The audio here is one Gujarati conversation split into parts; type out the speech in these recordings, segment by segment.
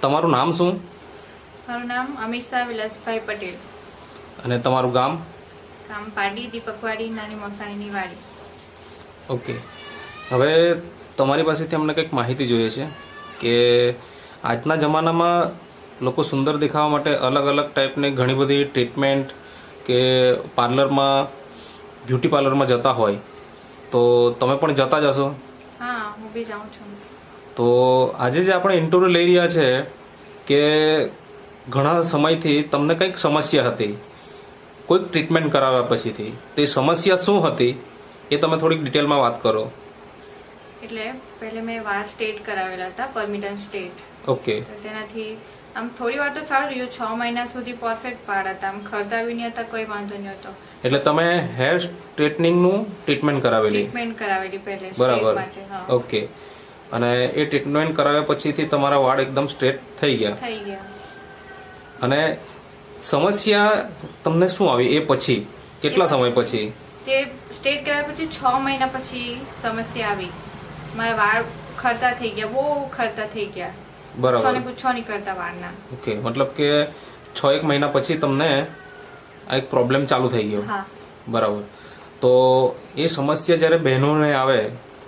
તમારું નામ શું? મારું નામ અમીષા વિલાસભાઈ પટેલ. અને તમારું ગામ? ગામ પાડી, દીપકવાડી, નાની મોસાણીની વાડી. ઓકે, હવે તમારી પાસેથી અમને કંઈક માહિતી જોઈએ છે કે આજના જમાનામાં લોકો સુંદર દેખાવા માટે અલગ અલગ ટાઈપની ઘણી બધી ટ્રીટમેન્ટ કે પાર્લરમાં, બ્યુટી પાર્લરમાં જતા હોય, તો તમે પણ જતા જ હશો? હા, હું બી જાઉં છું. તો આજે જે આપણે ઇન્ટરવ્યુ લઈ રહ્યા છે કે ઘણા સમયથી તમને કંઈક સમસ્યા હતી, કોઈક ટ્રીટમેન્ટ કરાવ્યા પછીથી, તે સમસ્યા શું હતી એ તમે થોડીક ડિટેલમાં વાત કરો. એટલે પહેલે મેં વાળ સ્ટ્રેટ કરાવેલા હતા, પરમિટન સ્ટ્રેટ. ઓકે. તો તેનાથી આમ થોડી વાર તો સારું રહ્યું. 6 મહિના સુધી પરફેક્ટ વાળ હતા, આમ ખરતા બી નહીં હતા, કોઈ વાંધો નહીં હતો. એટલે તમે હેર સ્ટ્રેટનિંગનું ટ્રીટમેન્ટ કરાવેલી? ટ્રીટમેન્ટ કરાવેલી પહેલે બરાબર. માટે. હા, ઓકે. અને એ ટ્રીટમેન્ટ કરાવ્યા પછીથી તમારા વાળ એકદમ સ્ટ્રેટ થઈ ગયા? થઈ ગયા. અને સમસ્યા તમને શું આવી એ પછી? કેટલા સમય પછી? તે સ્ટ્રેટ કરાવ્યા પછી 6 મહિના પછી સમસ્યા આવી. મારા વાળ ખરતા થઈ ગયા, બહુ ખરતા થઈ ગયા. બરાબર. ગુચ્છો નહીં કરતા વાળના. ઓકે, મતલબ કે 6-1 મહિના પછી તમને આ એક પ્રોબ્લેમ ચાલુ થઈ ગયો? હા. બરાબર. તો એ સમસ્યા જ્યારે બહેનોને આવે,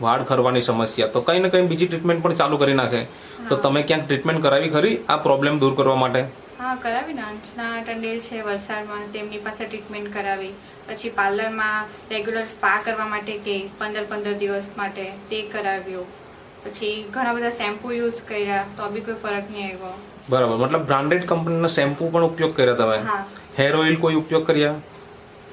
વાળ ખરવાની સમસ્યા, તો કંઈ ને કંઈ બીજી ટ્રીટમેન્ટ પણ ચાલુ કરી નાખે. તો તમે ક્યાંક ટ્રીટમેન્ટ કરાવી ખરી આ પ્રોબ્લેમ દૂર કરવા માટે? હા, કરાવી ને. અંશના ટંડેલ છે વલસાડમાં, તેમની પાસે ટ્રીટમેન્ટ કરાવી. પછી પાર્લરમાં રેગ્યુલર સ્પા કરવા માટે કે 15-15 દિવસ માટે તે કરાવ્યો. પછી ઘણા બધા શેમ્પુ યુઝ કર્યા તો બી કોઈ ફરક નહીં આવ્યો. બરાબર. મતલબ બ્રાન્ડેડ કંપનીના શેમ્પુ પણ ઉપયોગ કર્યા તમે? હા. હેર ઓઇલ કોઈ ઉપયોગ કર્યા?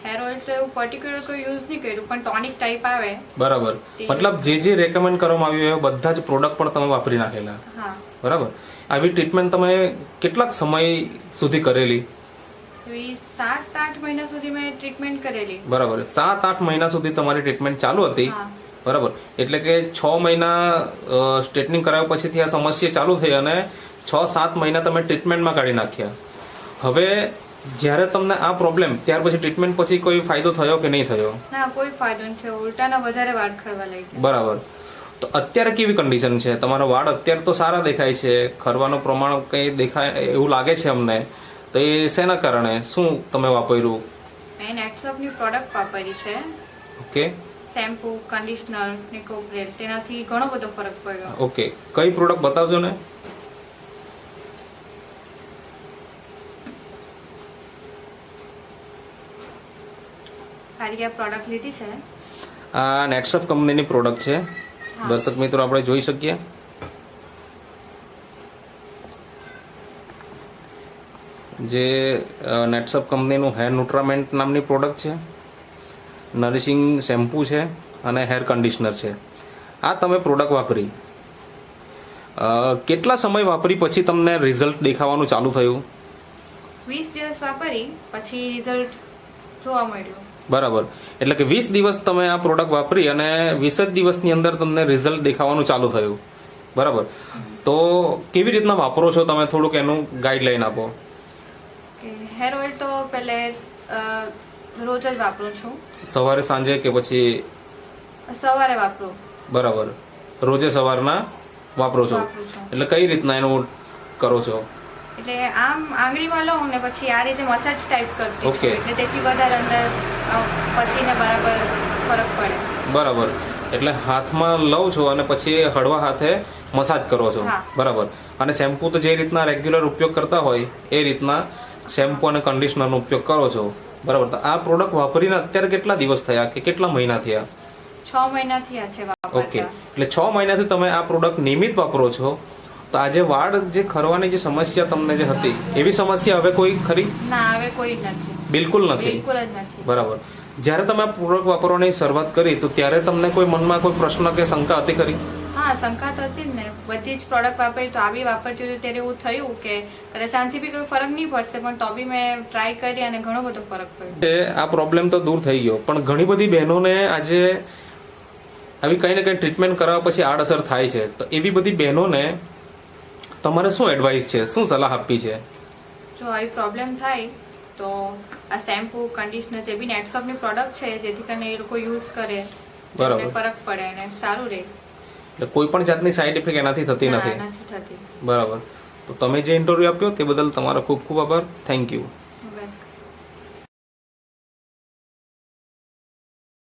હેર ઓઇલ તો એવું પર્ટિક્યુલર કોઈ યુઝ નહીં કર્યું, પણ ટોનિક ટાઈપ આવે. બરાબર. મતલબ જે રેકમેન્ડ કરવામાં આવ્યું એ બધા જ પ્રોડક્ટ પણ તમે વાપરી નાખેલા? હા. બરાબર. આવી ટ્રીટમેન્ટ તમે કેટલાક સમય સુધી કરેલી? 7-8 મહિના સુધી મેં ટ્રીટમેન્ટ કરેલી. બરાબર. 7-8 મહિના સુધી તમારી ટ્રીટમેન્ટ ચાલુ હતી? હા. બરાબર. એટલે કે 6 મહિના સ્ટ્રેટનિંગ કરાવ્યા પછીથી આ સમસ્યા ચાલુ થઈ અને 6-7 મહિના તમે ટ્રીટમેન્ટમાં કાઢી નાખ્યા. હવે જ્યારે તમને આ પ્રોબ્લેમ, ત્યાર પછી ટ્રીટમેન્ટ પછી કોઈ ફાયદો થયો કે નહીં થયો? ના, કોઈ ફાયદો નહીં થયો. ઉલટાના વધારે વાળ ખરવા લાગ્યા. બરાબર. તો અત્યારે કેવી કન્ડિશન છે? તમારા વાળ અત્યારે તો સારા દેખાય છે, ખરવાનું પ્રમાણ કંઈ દેખાય એવું લાગે છે અમને. તો એ શેના કારણે? શું તમે વાપર્યું? મેં નેટસોફની પ્રોડક્ટ વાપરી છે. ઓકે. શેમ્પુ, કન્ડિશનર ને કોપરેલ, તેનાથી ઘણો બધો ફરક પડ્યો. ઓકે. કઈ પ્રોડક્ટ બતાવજો ને. સારી આ પ્રોડક્ટ લીધી છે. આ નેટસફ કંપનીની પ્રોડક્ટ છે. દર્શક મિત્રો આપણે જોઈ શકીએ. જે નેટસફ કંપનીનું હેર ન્યુટ્રામેન્ટ નામની પ્રોડક્ટ છે, નરિશિંગ શેમ્પુ છે અને હેર કન્ડિશનર છે. આ તમે પ્રોડક્ટ વાપરી, કેટલા સમય વાપરી પછી તમને રિઝલ્ટ દેખાવાનું ચાલુ થયું? 20 દિવસ વાપરી પછી રિઝલ્ટ જોવા મળ્યું. બરાબર. એટલે કે 20 દિવસ તમે આ પ્રોડક્ટ વાપરી અને 20 જ દિવસની અંદર તમને રિઝલ્ટ દેખાવાનું ચાલુ થયું. બરાબર. તો કેવી રીતના વાપરો છો તમે? થોડુંક એનું ગાઈડલાઈન આપો. હેર ઓઇલ તો પહેલે રોજ જ વાપરું છું. સવારે, સાંજે કે પછી? સવારે વાપરું. બરાબર. રોજે સવારના વાપરો છો? એટલે કઈ રીતના એનું કરો છો? એટલે આમ આંગળીમાં લઉં ને પછી આ રીતે મસાજ ટાઈપ કરતી છું. એટલે તેથી વધારે અંદર પછી ને બરાબર ફરક પડે. બરાબર. એટલે હાથમાં લઉં છો અને પછી હળવા હાથે મસાજ કરો છો? બરાબર. અને શેમ્પુ તો જે રીતના રેગ્યુલર ઉપયોગ કરતા હોય એ રીતના શેમ્પુ અને કન્ડિશનરનો ઉપયોગ કરો છો? બરાબર. તો આ પ્રોડક્ટ વાપરીને અત્યારે કેટલા દિવસ થયા કે કેટલા મહિના થયા? 6 મહિના થયા છે વાપરતા. ઓકે. એટલે 6 મહિનાથી તમે આ પ્રોડક્ટ નિયમિત વાપરો છો. તો આજે વાળ જે ખરવાની જે સમસ્યા તમને જે હતી, એવી સમસ્યા હવે કોઈ ખરી? ના, હવે કોઈ નથી. બિલકુલ નથી? બિલકુલ જ નથી. બરાબર. જ્યારે તમે આ પ્રોડક્ટ વાપરવાની શરૂઆત કરી તો ત્યારે તમને કોઈ મનમાં કોઈ પ્રશ્ન કે શંકા હતી ખરી? હા, શંકા તો હતી જ ને. બધી જ પ્રોડક્ટ વાપરી તો આવી વાપરતી હતી ત્યારે એવું થયું કે કદાચ આનાથી બી કોઈ ફરક નહીં પડશે, પણ તો બી મેં ટ્રાય કરી અને ઘણો બધો ફરક પડ્યો. આ પ્રોબ્લેમ તો દૂર થઈ ગયો, પણ ઘણી બધી બહેનોને આજે આવી કંઈ ને કંઈ ટ્રીટમેન્ટ કરાવવા પછી આડઅસર થાય છે. તો એવી બધી બહેનોને તમારે શું એડવાઇસ છે, શું સલાહ આપવી છે? જો આવી પ્રોબ્લેમ થાય તો આ શેમ્પુ, કન્ડિશનર જે બી નેટસોફની પ્રોડક્ટ છે, જેથી કરીને એ લોકો યુઝ કરે, બરાબર, ફરક પડે અને સારું રહે. એટલે કોઈ પણ જાતની સાઈડ ઇફેક્ટ એનાથી થતી નથી? નથી થતી. બરાબર. તો તમે જે ઇન્ટરવ્યૂ આપ્યો તે બદલ તમારો ખૂબ ખૂબ આભાર. Thank you.